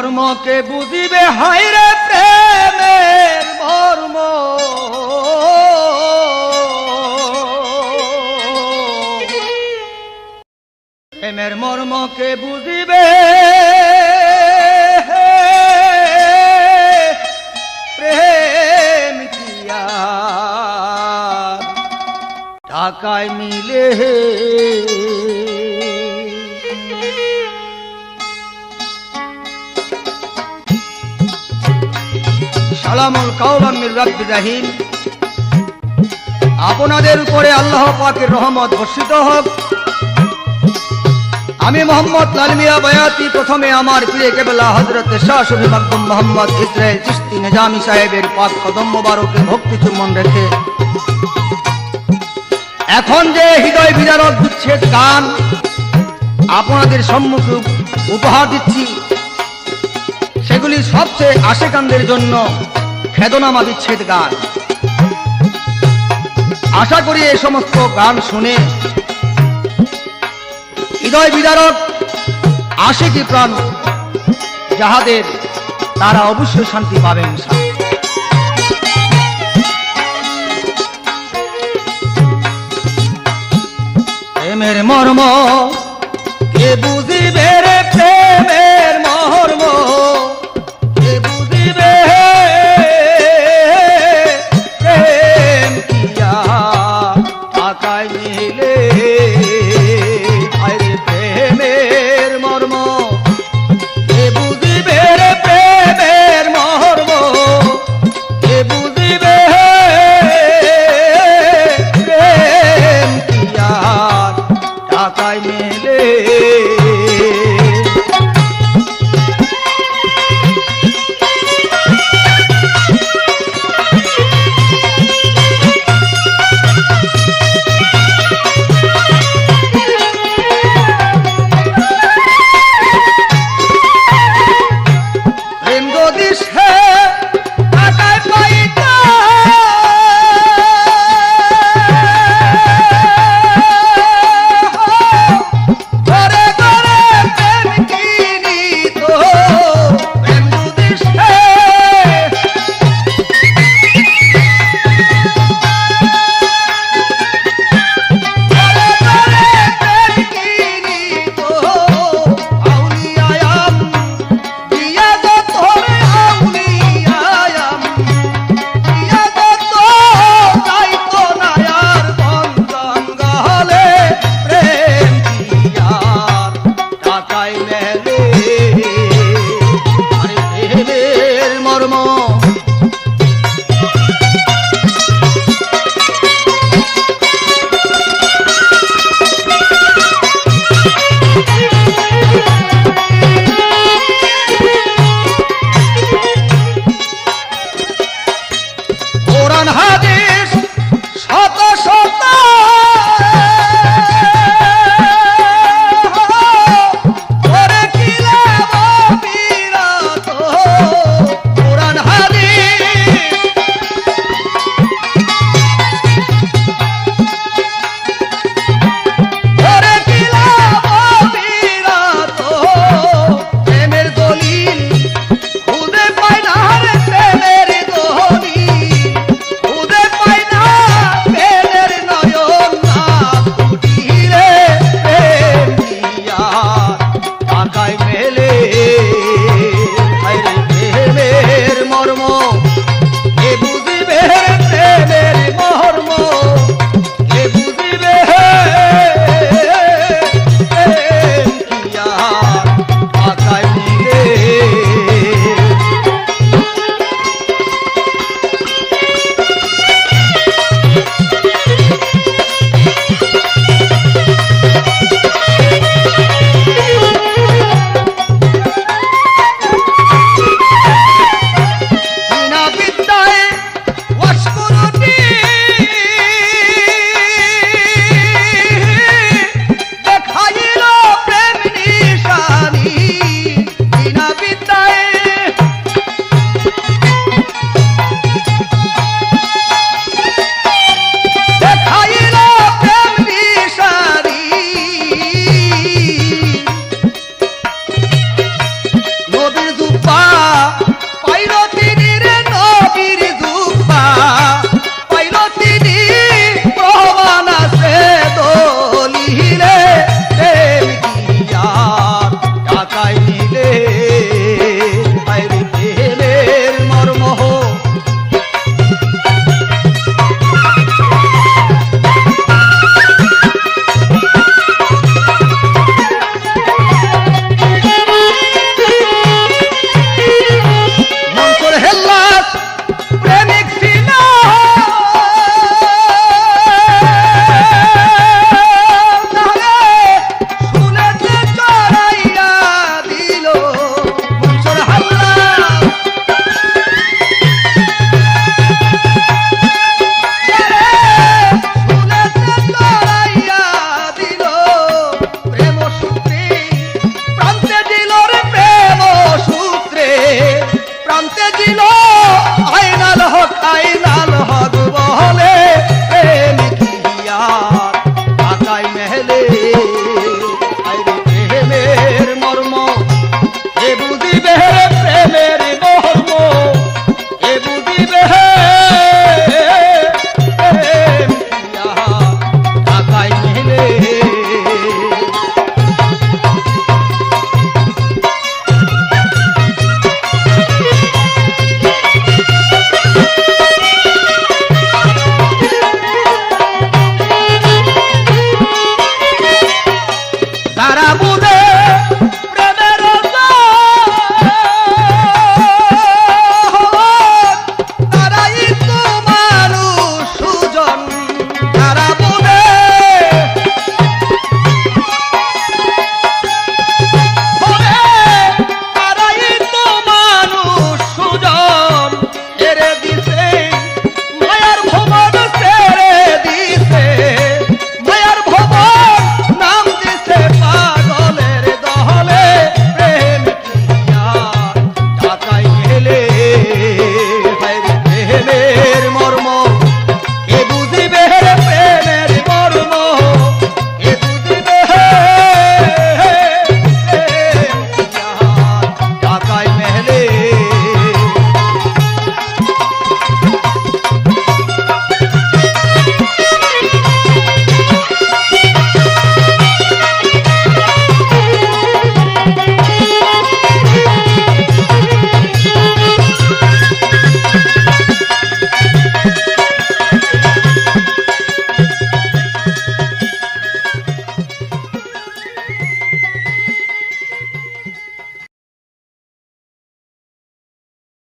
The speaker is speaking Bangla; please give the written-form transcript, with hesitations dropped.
মর্ম কে বুঝিবে হায় রে প্রেমের মর্ম প্রেমের মর্ম কে বুঝিবে প্রেম কিয়া টাকায় মিলে সালামুল কাওলাম মির রাব্বির রহিম। আপনাদের উপরে আল্লাহ পাকের রহমত বর্ষিত হোক। আমি মোহাম্মদ লাল মিয়া বয়াতি প্রথমে আমার প্রিয় কেবলা হযরত শাহ সুফি মাকদুম মোহাম্মদ ইসরাইল চিশতি নিজামী সাহেবের পাক কদম মোবারকে ভক্তি চুম্বন রেখে এখন যে হৃদয় বিদারক বিচ্ছেদ গান আপনাদের সম্মুখে উপহার দিচ্ছি, সেগুলি সবচেয়ে আশেকানদের জন্য খেদনামা বিচ্ছেদ গান। আশা করি এই সমস্ত গান শুনে হৃদয় বিদারক আশিকি প্রাণ যাহাদের তারা অবশ্যই শান্তি পাবেন। প্রেমের মর্ম কে বুঝিবে রে